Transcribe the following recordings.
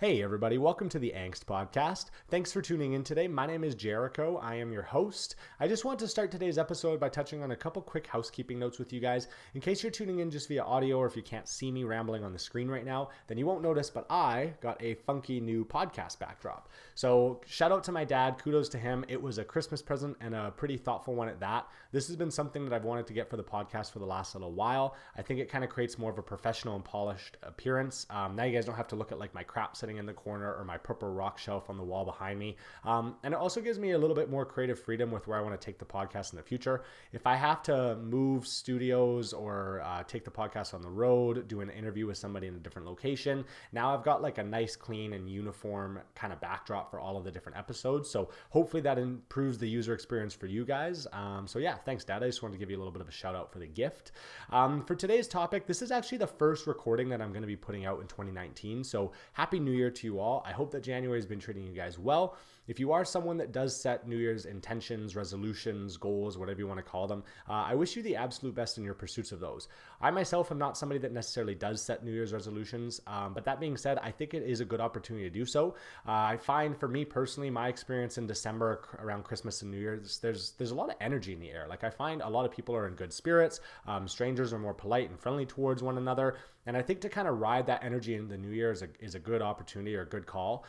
Hey everybody, welcome to the Angst Podcast. Thanks for tuning in today. My name is Jericho. I am your host. I just want to start today's episode by touching on a couple quick housekeeping notes with you guys. In case you're tuning in just via audio or if you can't see me rambling on the screen right now, then you won't notice, but I got a funky new podcast backdrop. So shout out to my dad, kudos to him. It was a Christmas present and a pretty thoughtful one at that. This has been something that I've wanted to get for the podcast for the last little while. I think it kind of creates more of a professional and polished appearance. Now you guys don't have to look at like my crap sitting in the corner or my purple rock shelf on the wall behind me. And it also gives me a little bit more creative freedom with where I want to take the podcast in the future. If I have to move studios or take the podcast on the road, do an interview with somebody in a different location, now I've got like a nice, clean and uniform kind of backdrop for all of the different episodes. So hopefully that improves the user experience for you guys. So yeah, thanks Dad. I just wanted to give you a little bit of a shout out for the gift. For today's topic, this is actually the first recording that I'm going to be putting out in 2019. So happy New Year to you all. I hope that January has been treating you guys well. If you are someone that does set New Year's intentions, resolutions, goals, whatever you want to call them, I wish you the absolute best in your pursuits of those. I myself am not somebody that necessarily does set New Year's resolutions, but that being said, I think it is a good opportunity to do so. I find for me personally, my experience in December around Christmas and New Year's, there's a lot of energy in the air. Like I find a lot of people are in good spirits. Strangers are more polite and friendly towards one another. And I think to kind of ride that energy in the New Year is a good opportunity or a good call.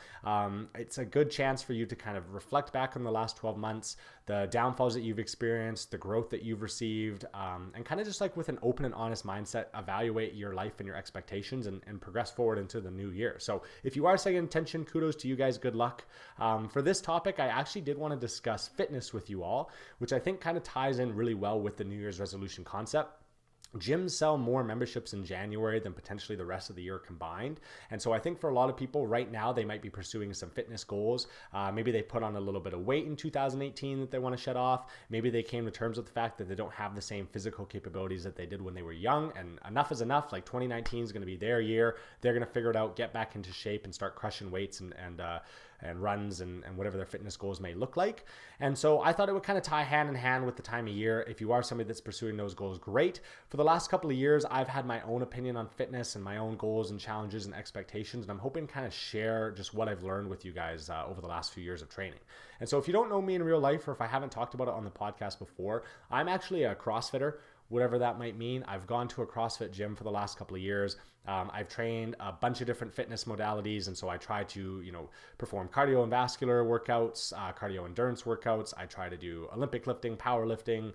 It's a good chance for you to kind of reflect back on the last 12 months, the downfalls that you've experienced, the growth that you've received, and kind of just like with an open and honest mindset, evaluate your life and your expectations and progress forward into the new year. So if you are setting intention, kudos to you guys. Good luck. For this topic, I actually did want to discuss fitness with you all, which I think kind of ties in really well with the New Year's resolution concept. Gyms sell more memberships in January than potentially the rest of the year combined. And so I think for a lot of people right now, they might be pursuing some fitness goals. Maybe they put on a little bit of weight in 2018 that they want to shed off. Maybe they came to terms with the fact that they don't have the same physical capabilities that they did when they were young. And enough is enough. Like 2019 is going to be their year. They're going to figure it out, get back into shape and start crushing weights and runs and whatever their fitness goals may look like. And so I thought it would kind of tie hand in hand with the time of year. If you are somebody that's pursuing those goals, great. For the last couple of years, I've had my own opinion on fitness and my own goals and challenges and expectations. And I'm hoping to kind of share just what I've learned with you guys over the last few years of training. And so if you don't know me in real life, or if I haven't talked about it on the podcast before, I'm actually a CrossFitter. Whatever that might mean. I've gone to a CrossFit gym for the last couple of years. I've trained a bunch of different fitness modalities. And so I try to, perform cardio and vascular workouts, cardio endurance workouts. I try to do Olympic lifting, powerlifting.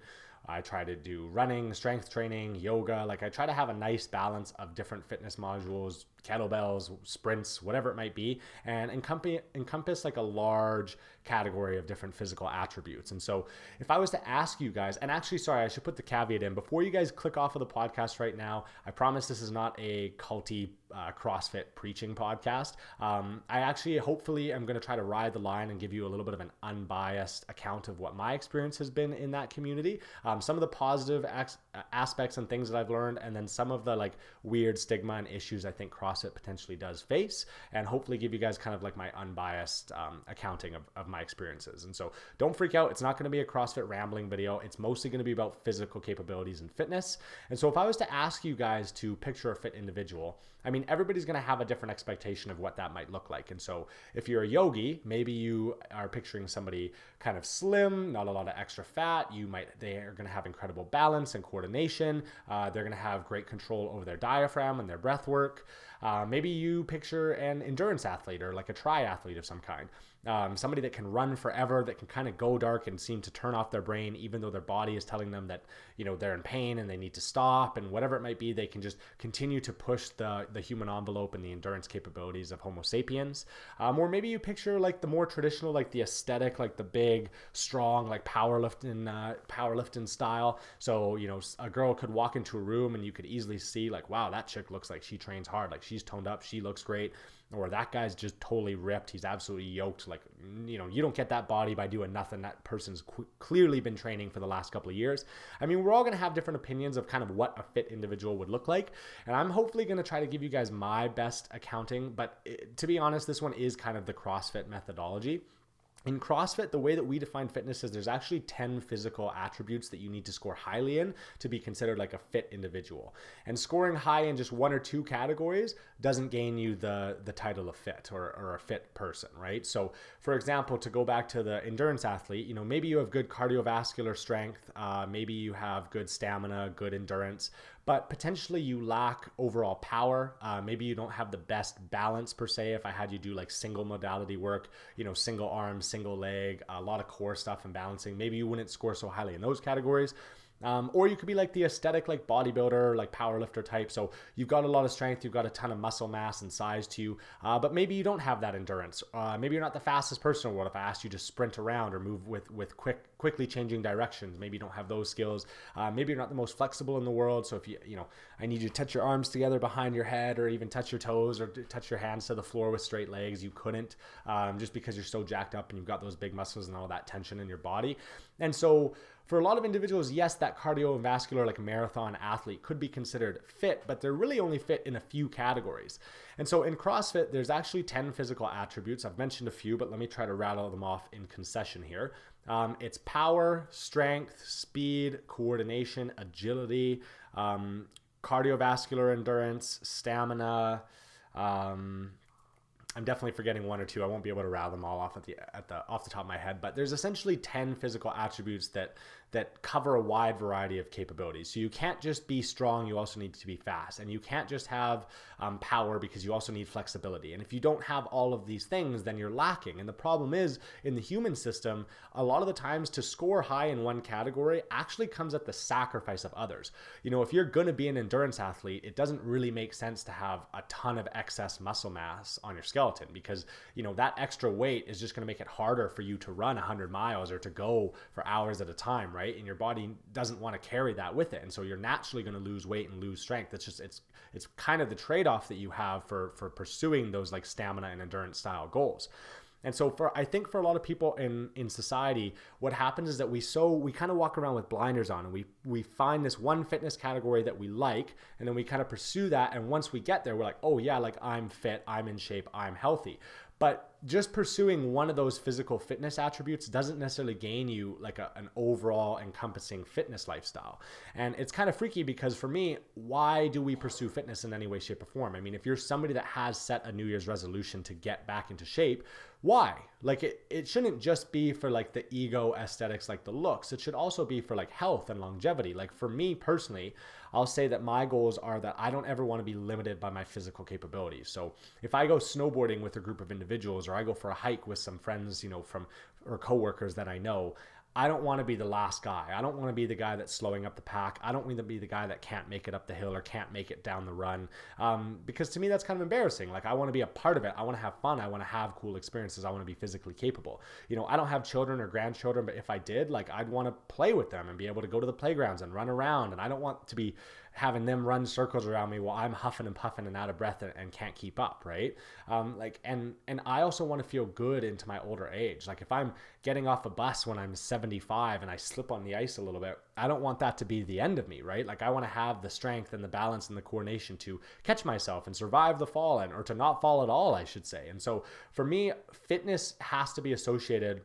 I try to do running, strength training, yoga. Like I try to have a nice balance of different fitness modules, kettlebells, sprints, whatever it might be, and encompass like a large category of different physical attributes. And so if I was to ask you guys, and actually, sorry, I should put the caveat in before you guys click off of the podcast right now, I promise this is not a culty CrossFit preaching podcast. I actually hopefully am going to try to ride the line and give you a little bit of an unbiased account of what my experience has been in that community. Some of the positive aspects and things that I've learned, and then some of the like weird stigma and issues I think CrossFit potentially does face, and hopefully give you guys kind of like my unbiased accounting of my experiences. And so don't freak out. It's not going to be a CrossFit rambling video. It's mostly going to be about physical capabilities and fitness. And so if I was to ask you guys to picture a fit individual, I mean, everybody's going to have a different expectation of what that might look like. And so if you're a yogi, maybe you are picturing somebody kind of slim, not a lot of extra fat. They are going to have incredible balance and coordination. They're going to have great control over their diaphragm and their breath work. Maybe you picture an endurance athlete or like a triathlete of some kind. Somebody that can run forever, that can kind of go dark and seem to turn off their brain, even though their body is telling them that, they're in pain and they need to stop, and whatever it might be, they can just continue to push the human envelope and the endurance capabilities of Homo sapiens. Or maybe you picture like the more traditional, like the aesthetic, like the big, strong, like powerlifting style. So, a girl could walk into a room and you could easily see like, wow, that chick looks like she trains hard. Like she's toned up. She looks great. Or that guy's just totally ripped. He's absolutely yoked. Like, you don't get that body by doing nothing. That person's clearly been training for the last couple of years. I mean, we're all going to have different opinions of kind of what a fit individual would look like. And I'm hopefully going to try to give you guys my best accounting. But to be honest, this one is kind of the CrossFit methodology. In CrossFit, the way that we define fitness is there's actually 10 physical attributes that you need to score highly in to be considered like a fit individual. And scoring high in just one or two categories doesn't gain you the title of fit or a fit person, right? So for example, to go back to the endurance athlete, you know, maybe you have good cardiovascular strength, maybe you have good stamina, good endurance, but potentially you lack overall power. Maybe you don't have the best balance per se. If I had you do like single modality work, you know, single arm, single leg, a lot of core stuff and balancing, maybe you wouldn't score so highly in those categories. Or you could be like the aesthetic, like bodybuilder, like powerlifter type. So you've got a lot of strength, you've got a ton of muscle mass and size to you, but maybe you don't have that endurance. Maybe you're not the fastest person in the world. If I asked you to sprint around or move with quickly changing directions, maybe you don't have those skills. Maybe you're not the most flexible in the world. So if you know, I need you to touch your arms together behind your head, or even touch your toes or touch your hands to the floor with straight legs, you couldn't, just because you're so jacked up and you've got those big muscles and all that tension in your body. And so for a lot of individuals, yes, that cardiovascular, like marathon athlete could be considered fit, but they're really only fit in a few categories. And so in CrossFit, there's actually 10 physical attributes. I've mentioned a few, but let me try to rattle them off in concession here. It's power, strength, speed, coordination, agility, cardiovascular endurance, stamina. I'm definitely forgetting one or two. I won't be able to rattle them all off off the top of my head, but there's essentially 10 physical attributes that cover a wide variety of capabilities. So you can't just be strong, you also need to be fast. And you can't just have power, because you also need flexibility. And if you don't have all of these things, then you're lacking. And the problem is, in the human system, a lot of the times to score high in one category actually comes at the sacrifice of others. You know, if you're going to be an endurance athlete, it doesn't really make sense to have a ton of excess muscle mass on your skeleton, because, you know, that extra weight is just going to make it harder for you to run 100 miles or to go for hours at a time, right? And your body doesn't want to carry that with it. And so you're naturally going to lose weight and lose strength. It's kind of the trade-off that you have for pursuing those like stamina and endurance style goals. And so I think for a lot of people in society, what happens is that we kind of walk around with blinders on, and we find this one fitness category that we like, and then we kind of pursue that. And once we get there, we're like, oh yeah, like I'm fit, I'm in shape, I'm healthy. But just pursuing one of those physical fitness attributes doesn't necessarily gain you like an overall encompassing fitness lifestyle. And it's kind of freaky, because for me, why do we pursue fitness in any way, shape, or form? I mean, if you're somebody that has set a New Year's resolution to get back into shape, why? Like it shouldn't just be for like the ego aesthetics, like the looks. It should also be for like health and longevity. Like for me personally, I'll say that my goals are that I don't ever want to be limited by my physical capabilities. So if I go snowboarding with a group of individuals, or I go for a hike with some friends, you know, or coworkers that I know, I don't want to be the last guy. I don't want to be the guy that's slowing up the pack. I don't want to be the guy that can't make it up the hill or can't make it down the run. Because to me, that's kind of embarrassing. Like I want to be a part of it. I want to have fun. I want to have cool experiences. I want to be physically capable. You know, I don't have children or grandchildren, but if I did, like I'd want to play with them and be able to go to the playgrounds and run around. And I don't want to be having them run circles around me while I'm huffing and puffing and out of breath and can't keep up, right? And I also want to feel good into my older age. Like if I'm getting off a bus when I'm 75 and I slip on the ice a little bit, I don't want that to be the end of me, right? Like I want to have the strength and the balance and the coordination to catch myself and survive the fall, or to not fall at all, I should say. And so for me, fitness has to be associated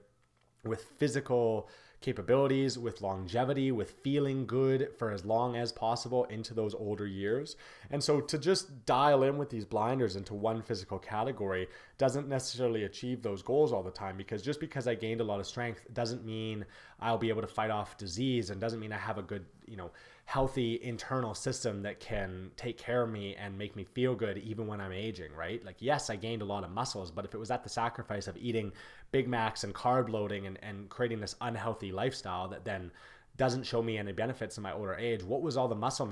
with physical capabilities, with longevity, with feeling good for as long as possible into those older years. And so to just dial in with these blinders into one physical category doesn't necessarily achieve those goals all the time, because just because I gained a lot of strength doesn't mean I'll be able to fight off disease, and doesn't mean I have a good, you know, healthy internal system that can take care of me and make me feel good even when I'm aging, right? Like, yes, I gained a lot of muscles, but if it was at the sacrifice of eating Big Macs and carb loading and creating this unhealthy lifestyle that then doesn't show me any benefits in my older age, what was all the muscle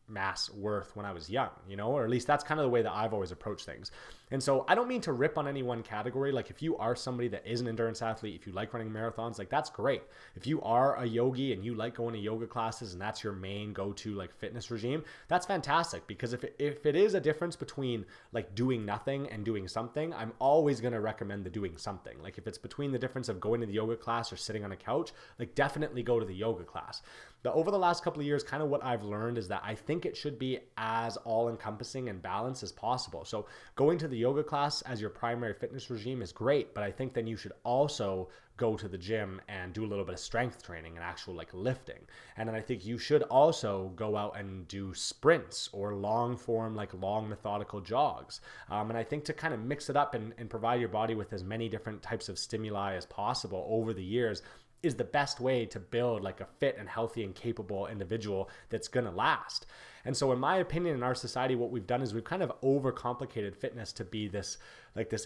mass worth when I was young, you know? Or at least that's kind of the way that I've always approached things. And so I don't mean to rip on any one category. Like if you are somebody that is an endurance athlete, if you like running marathons, like that's great. If you are a yogi and you like going to yoga classes and that's your main go-to like fitness regime, that's fantastic. Because if it is a difference between like doing nothing and doing something, I'm always going to recommend the doing something. Like if it's between the difference of going to the yoga class or sitting on a couch, like definitely go to the yoga class. But over the last couple of years, kind of what I've learned is that I think think it should be as all-encompassing and balanced as possible. So going to the yoga class as your primary fitness regime is great, but I think then you should also go to the gym and do a little bit of strength training and actual like lifting. And then I think you should also go out and do sprints or long form, like long methodical jogs. And I think to kind of mix it up and provide your body with as many different types of stimuli as possible over the years is the best way to build like a fit and healthy and capable individual that's going to last. And so in my opinion, in our society, what we've done is we've kind of overcomplicated fitness to be this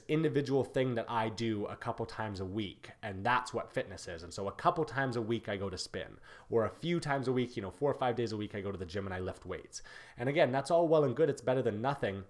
individual thing that I do a couple times a week. And that's what fitness is. And so a couple times a week I go to spin, or a few times a week, 4 or 5 days a week I go to the gym and I lift weights. And again, that's all well and good. It's better than nothing.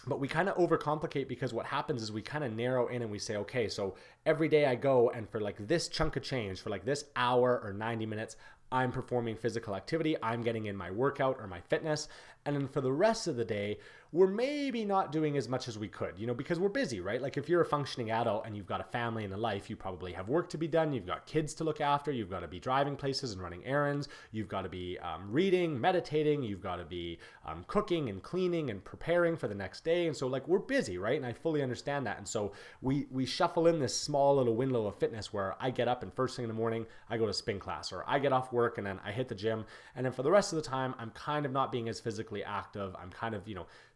But we kind of overcomplicate, because what happens is we kind of narrow in and we say, okay, so every day I go, and for like this chunk of change, for like this hour or 90 minutes, I'm performing physical activity, I'm getting in my workout or my fitness. And then for the rest of the day, we're maybe not doing as much as we could, because we're busy, right? Like if you're a functioning adult and you've got a family and a life, you probably have work to be done. You've got kids to look after. You've got to be driving places and running errands. You've got to be reading, meditating. You've got to be cooking and cleaning and preparing for the next day. And so like we're busy, right? And I fully understand that. And so we shuffle in this small little window of fitness where I get up and first thing in the morning, I go to spin class, or I get off work and then I hit the gym. And then for the rest of the time, I'm kind of not being as physically active. I'm kind of,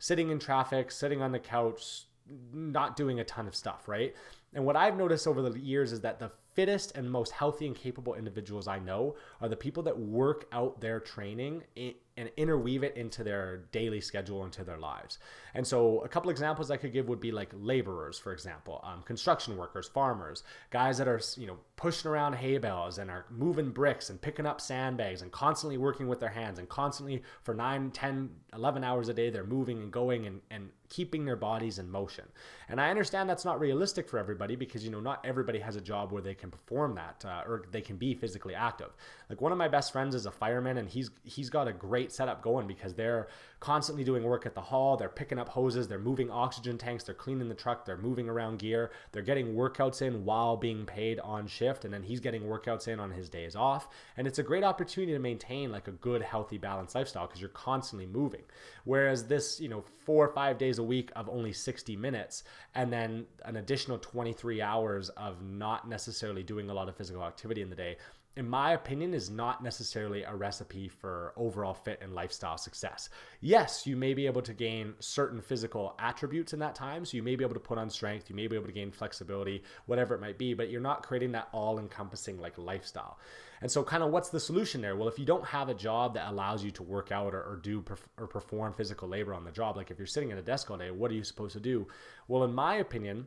sitting in traffic, sitting on the couch, not doing a ton of stuff, right? And what I've noticed over the years is that the fittest and most healthy and capable individuals I know are the people that work out their training and interweave it into their daily schedule, into their lives. And so a couple examples I could give would be like laborers, for example, construction workers, farmers, guys that are, pushing around hay bales and are moving bricks and picking up sandbags and constantly working with their hands, and constantly for 9, 10, 11 hours a day, they're moving and going and keeping their bodies in motion. And I understand that's not realistic for everybody, because, not everybody has a job where they can perform that or they can be physically active. Like one of my best friends is a fireman, and he's got a great setup going, because they're constantly doing work at the hall. They're picking up hoses, they're moving oxygen tanks, they're cleaning the truck, they're moving around gear, they're getting workouts in while being paid on shift, and then he's getting workouts in on his days off. And it's a great opportunity to maintain like a good, healthy, balanced lifestyle, because you're constantly moving. Whereas this, 4 or 5 days a week of only 60 minutes, and then an additional 23 hours of not necessarily doing a lot of physical activity in the day, in my opinion, is not necessarily a recipe for overall fit and lifestyle success. Yes, you may be able to gain certain physical attributes in that time. So you may be able to put on strength, you may be able to gain flexibility, whatever it might be, but you're not creating that all-encompassing like lifestyle. And so kind of what's the solution there? Well, if you don't have a job that allows you to work out or perform physical labor on the job, like if you're sitting at a desk all day, what are you supposed to do? Well, in my opinion,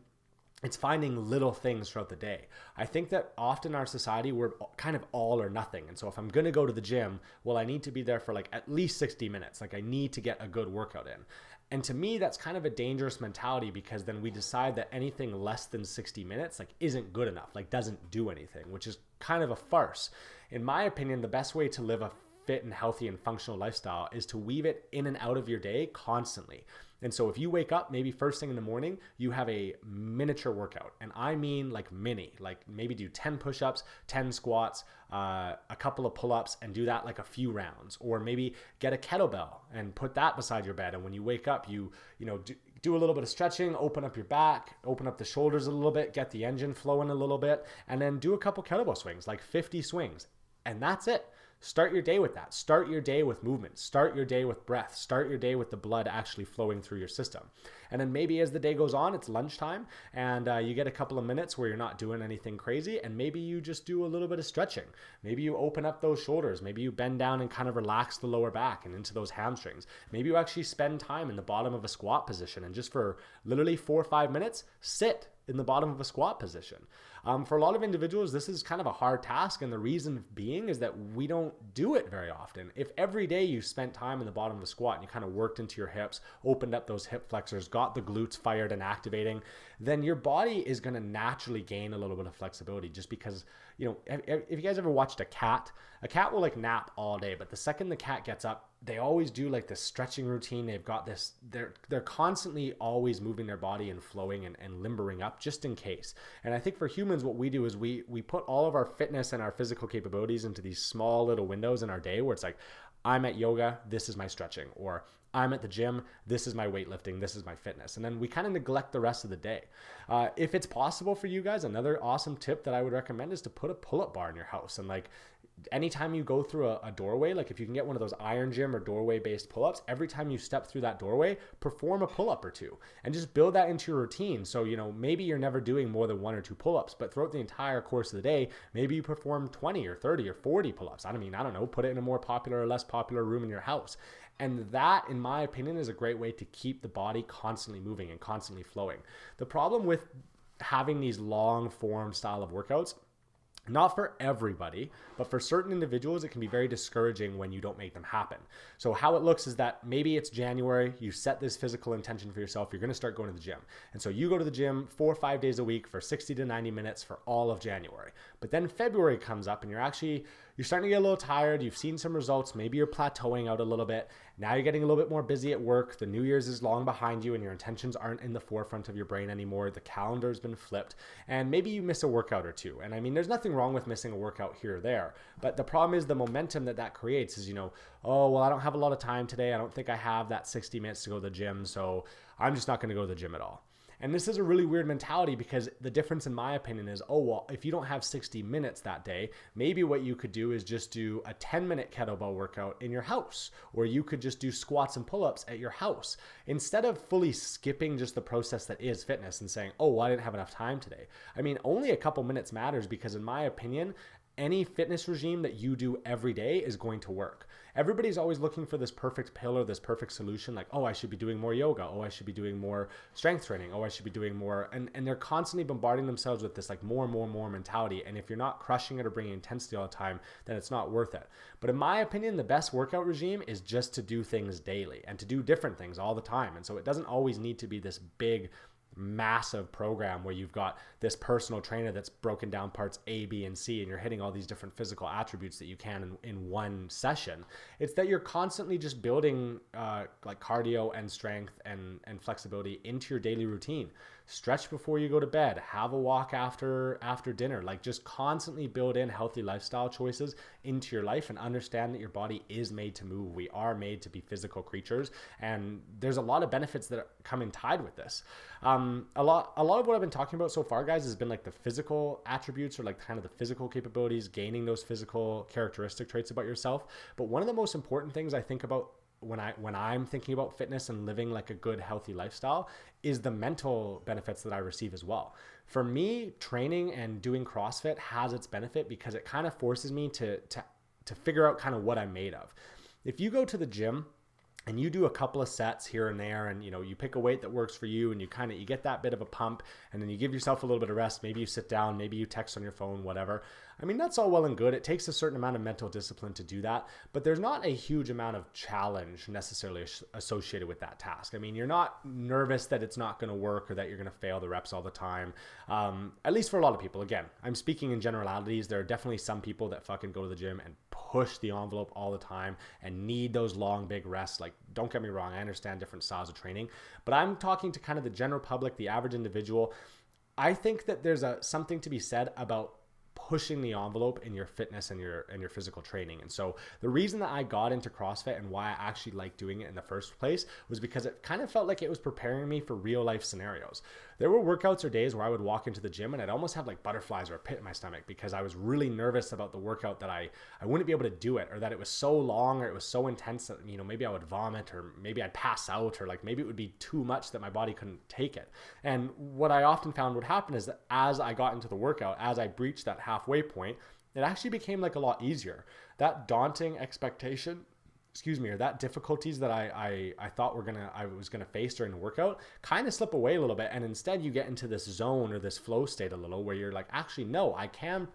it's finding little things throughout the day. I think that often in our society, we're kind of all or nothing. And so if I'm going to go to the gym, well, I need to be there for like at least 60 minutes. Like I need to get a good workout in. And to me, that's kind of a dangerous mentality, because then we decide that anything less than 60 minutes like isn't good enough, like doesn't do anything, which is kind of a farce. In my opinion, the best way to live a fit and healthy and functional lifestyle is to weave it in and out of your day constantly. And so if you wake up, maybe first thing in the morning, you have a miniature workout. And I mean like mini, like maybe do 10 push-ups, 10 squats, a couple of pull-ups, and do that like a few rounds. Or maybe get a kettlebell and put that beside your bed. And when you wake up, you do a little bit of stretching, open up your back, open up the shoulders a little bit, get the engine flowing a little bit, and then do a couple kettlebell swings, like 50 swings. And that's it. Start your day with that. Start your day with movement. Start your day with breath. Start your day with the blood actually flowing through your system. And then maybe as the day goes on, it's lunchtime, and you get a couple of minutes where you're not doing anything crazy, and maybe you just do a little bit of stretching. Maybe you open up those shoulders. Maybe you bend down and kind of relax the lower back and into those hamstrings. Maybe you actually spend time in the bottom of a squat position, and just for literally 4 or 5 minutes, sit in the bottom of a squat position. For a lot of individuals, this is kind of a hard task, and the reason being is that we don't do it very often. If every day you spent time in the bottom of a squat and you kind of worked into your hips, opened up those hip flexors, got the glutes fired and activating, then your body is going to naturally gain a little bit of flexibility, just because, if you guys ever watched a cat will like nap all day, but the second the cat gets up, they always do like this stretching routine. They've got this, they're constantly always moving their body and flowing and limbering up just in case. And I think for humans, what we do is we put all of our fitness and our physical capabilities into these small little windows in our day where it's like, I'm at yoga, this is my stretching, or I'm at the gym, this is my weightlifting, this is my fitness. And then we kind of neglect the rest of the day. If it's possible for you guys, another awesome tip that I would recommend is to put a pull-up bar in your house. And like anytime you go through a doorway, like if you can get one of those iron gym or doorway based pull-ups, every time you step through that doorway, perform a pull-up or two and just build that into your routine. So, maybe you're never doing more than 1 or 2 pull-ups, but throughout the entire course of the day, maybe you perform 20 or 30 or 40 pull-ups. I don't know, put it in a more popular or less popular room in your house. And that, in my opinion, is a great way to keep the body constantly moving and constantly flowing. The problem with having these long form style of workouts, not for everybody, but for certain individuals, it can be very discouraging when you don't make them happen. So how it looks is that maybe it's January, you set this physical intention for yourself, you're going to start going to the gym. And so you go to the gym 4 or 5 days a week for 60 to 90 minutes for all of January. But then February comes up and you're starting to get a little tired. You've seen some results. Maybe you're plateauing out a little bit. Now you're getting a little bit more busy at work. The New Year's is long behind you and your intentions aren't in the forefront of your brain anymore. The calendar has been flipped and maybe you miss a workout or two. And I mean, there's nothing wrong with missing a workout here or there, but the problem is the momentum that creates is, oh, well, I don't have a lot of time today. I don't think I have that 60 minutes to go to the gym. So I'm just not going to go to the gym at all. And this is a really weird mentality because the difference in my opinion is, oh, well, if you don't have 60 minutes that day, maybe what you could do is just do a 10-minute kettlebell workout in your house, or you could just do squats and pull-ups at your house instead of fully skipping just the process that is fitness and saying, oh, well, I didn't have enough time today. I mean, only a couple minutes matters because in my opinion, any fitness regime that you do every day is going to work. Everybody's always looking for this perfect pill or this perfect solution, like, oh, I should be doing more yoga. Oh, I should be doing more strength training. Oh, I should be doing more. And they're constantly bombarding themselves with this like more mentality. And if you're not crushing it or bringing intensity all the time, then it's not worth it. But in my opinion, the best workout regime is just to do things daily and to do different things all the time. And so it doesn't always need to be this big massive program where you've got this personal trainer that's broken down parts A, B, and C, and you're hitting all these different physical attributes that you can in one session. It's that you're constantly just building like cardio and strength and flexibility into your daily routine. Stretch before you go to bed, have a walk after dinner, like just constantly build in healthy lifestyle choices into your life and understand that your body is made to move. We are made to be physical creatures, and there's a lot of benefits that come in tied with this. A lot of what I've been talking about so far, guys, has been like the physical attributes or like kind of the physical capabilities, gaining those physical characteristic traits about yourself. But one of the most important things I think about when I'm thinking about fitness and living like a good, healthy lifestyle is the mental benefits that I receive as well. For me, training and doing CrossFit has its benefit because it kind of forces me to figure out kind of what I'm made of. If you go to the gym and you do a couple of sets here and there, and you pick a weight that works for you, and you get that bit of a pump, and then you give yourself a little bit of rest. Maybe you sit down, maybe you text on your phone, whatever. I mean, that's all well and good. It takes a certain amount of mental discipline to do that, but there's not a huge amount of challenge necessarily associated with that task. I mean, you're not nervous that it's not going to work or that you're going to fail the reps all the time. At least for a lot of people. Again, I'm speaking in generalities. There are definitely some people that fucking go to the gym and push the envelope all the time and need those long, big rests. Like, don't get me wrong, I understand different styles of training, but I'm talking to kind of the general public, the average individual. I think that there's something to be said about pushing the envelope in your fitness and your physical training. And so the reason that I got into CrossFit and why I actually liked doing it in the first place was because it kind of felt like it was preparing me for real life scenarios. There were workouts or days where I would walk into the gym and I'd almost have like butterflies or a pit in my stomach because I was really nervous about the workout that I wouldn't be able to do it, or that it was so long or it was so intense that, maybe I would vomit, or maybe I'd pass out, or like maybe it would be too much that my body couldn't take it. And what I often found would happen is that as I got into the workout, as I breached that halfway point, it actually became like a lot easier. That daunting expectation, or that difficulties that I thought I was gonna face during the workout kind of slip away a little bit, and instead you get into this zone or this flow state a little where you're like, actually, no, I can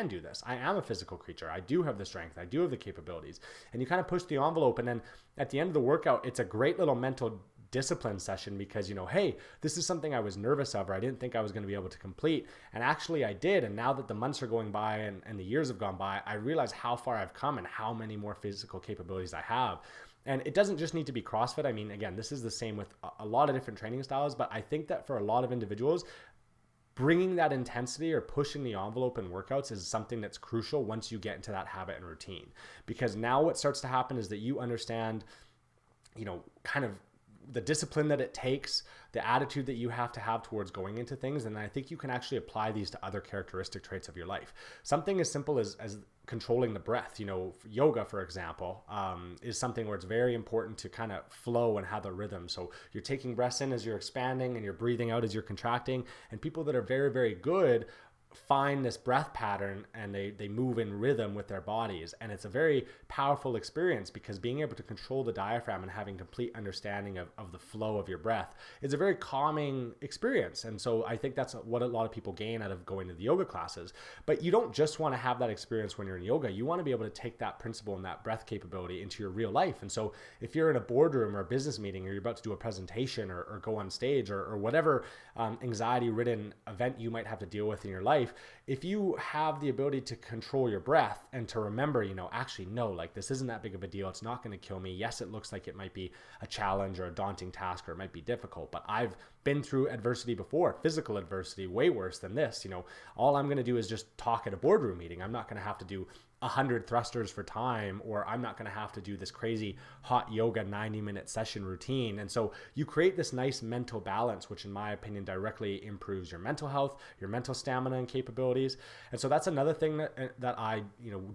do this. I am a physical creature. I do have the strength. I do have the capabilities. And you kind of push the envelope, and then at the end of the workout, it's a great little mental discipline session because, hey, this is something I was nervous of, or I didn't think I was going to be able to complete. And actually I did. And now that the months are going by and the years have gone by, I realize how far I've come and how many more physical capabilities I have. And it doesn't just need to be CrossFit. I mean, again, this is the same with a lot of different training styles, but I think that for a lot of individuals, bringing that intensity or pushing the envelope in workouts is something that's crucial once you get into that habit and routine. Because now what starts to happen is that you understand, kind of the discipline that it takes, the attitude that you have to have towards going into things. And I think you can actually apply these to other characteristic traits of your life. Something as simple as controlling the breath, yoga, for example, is something where it's very important to kind of flow and have a rhythm. So you're taking breaths in as you're expanding and you're breathing out as you're contracting. And people that are very, very good find this breath pattern and they move in rhythm with their bodies. And it's a very powerful experience because being able to control the diaphragm and having complete understanding of the flow of your breath is a very calming experience. And so I think that's what a lot of people gain out of going to the yoga classes. But you don't just want to have that experience when you're in yoga. You want to be able to take that principle and that breath capability into your real life. And so if you're in a boardroom or a business meeting, or you're about to do a presentation or go on stage or whatever anxiety-ridden event you might have to deal with in your life, if you have the ability to control your breath and to remember, actually, no, like this isn't that big of a deal. It's not going to kill me. Yes, it looks like it might be a challenge or a daunting task, or it might be difficult, but I've been through adversity before, physical adversity, way worse than this. All I'm going to do is just talk at a boardroom meeting. I'm not going to have to do 100 thrusters for time, or I'm not going to have to do this crazy hot yoga 90-minute session routine. And so you create this nice mental balance, which in my opinion directly improves your mental health, your mental stamina and capabilities. And so that's another thing that I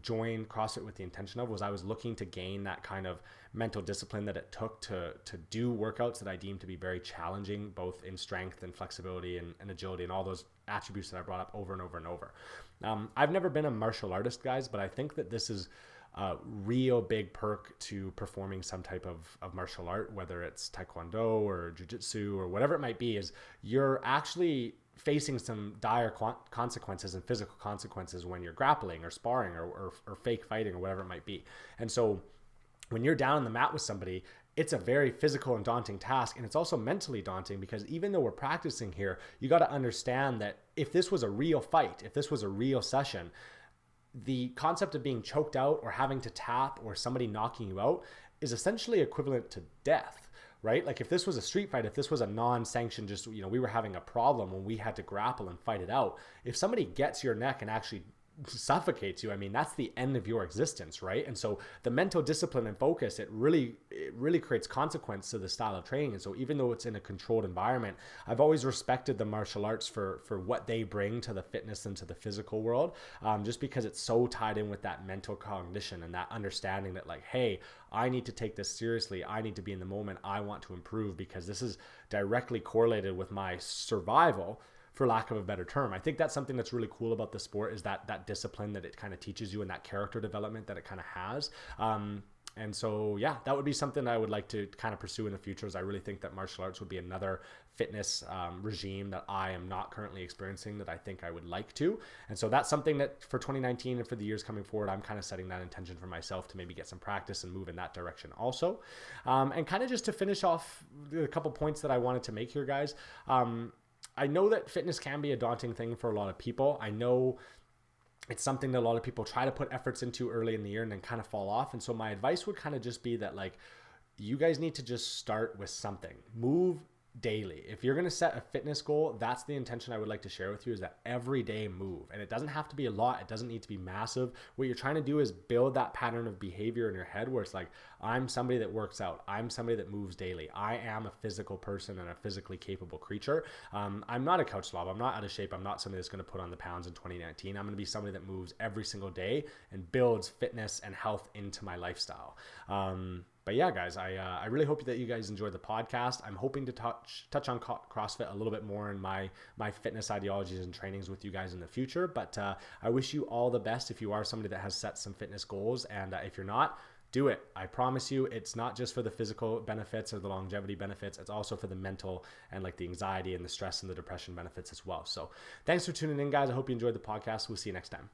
joined CrossFit with the intention of, was I was looking to gain that kind of mental discipline that it took to do workouts that I deemed to be very challenging, both in strength and flexibility and agility and all those attributes that I brought up over and over and over. I've never been a martial artist, guys, but I think that this is a real big perk to performing some type of martial art, whether it's taekwondo or jiu-jitsu or whatever it might be, is you're actually facing some dire consequences and physical consequences when you're grappling or sparring or fake fighting or whatever it might be. And so when you're down on the mat with somebody, it's a very physical and daunting task. And it's also mentally daunting, because even though we're practicing here, you got to understand that if this was a real fight, if this was a real session, the concept of being choked out or having to tap or somebody knocking you out is essentially equivalent to death, right? Like if this was a street fight, if this was a non-sanctioned, just, we were having a problem when we had to grapple and fight it out. If somebody gets your neck and actually suffocates you, that's the end of your existence, right? And so the mental discipline and focus, it really creates consequence to the style of training. And so even though it's in a controlled environment, I've always respected the martial arts for what they bring to the fitness and to the physical world, just because it's so tied in with that mental cognition and that understanding that, like, hey, I need to take this seriously. I need to be in the moment. I want to improve because this is directly correlated with my survival, for lack of a better term. I think that's something that's really cool about the sport, is that discipline that it kind of teaches you and that character development that it kind of has. And so, yeah, that would be something I would like to kind of pursue in the future, as I really think that martial arts would be another fitness regime that I am not currently experiencing that I think I would like to. And so that's something that for 2019 and for the years coming forward, I'm kind of setting that intention for myself to maybe get some practice and move in that direction also. And kind of just to finish off a couple points that I wanted to make here, guys. I know that fitness can be a daunting thing for a lot of people. I know it's something that a lot of people try to put efforts into early in the year and then kind of fall off. And so my advice would kind of just be that, like, you guys need to just start with something. Move daily. If you're going to set a fitness goal, that's the intention I would like to share with you, is that every day move. And it doesn't have to be a lot. It doesn't need to be massive. What you're trying to do is build that pattern of behavior in your head where it's like, I'm somebody that works out. I'm somebody that moves daily. I am a physical person and a physically capable creature. I'm not a couch slob. I'm not out of shape. I'm not somebody that's going to put on the pounds in 2019. I'm going to be somebody that moves every single day and builds fitness and health into my lifestyle. But yeah, guys, I really hope that you guys enjoyed the podcast. I'm hoping to touch on CrossFit a little bit more in my fitness ideologies and trainings with you guys in the future. But I wish you all the best if you are somebody that has set some fitness goals. And if you're not, do it. I promise you, it's not just for the physical benefits or the longevity benefits. It's also for the mental and like the anxiety and the stress and the depression benefits as well. So thanks for tuning in, guys. I hope you enjoyed the podcast. We'll see you next time.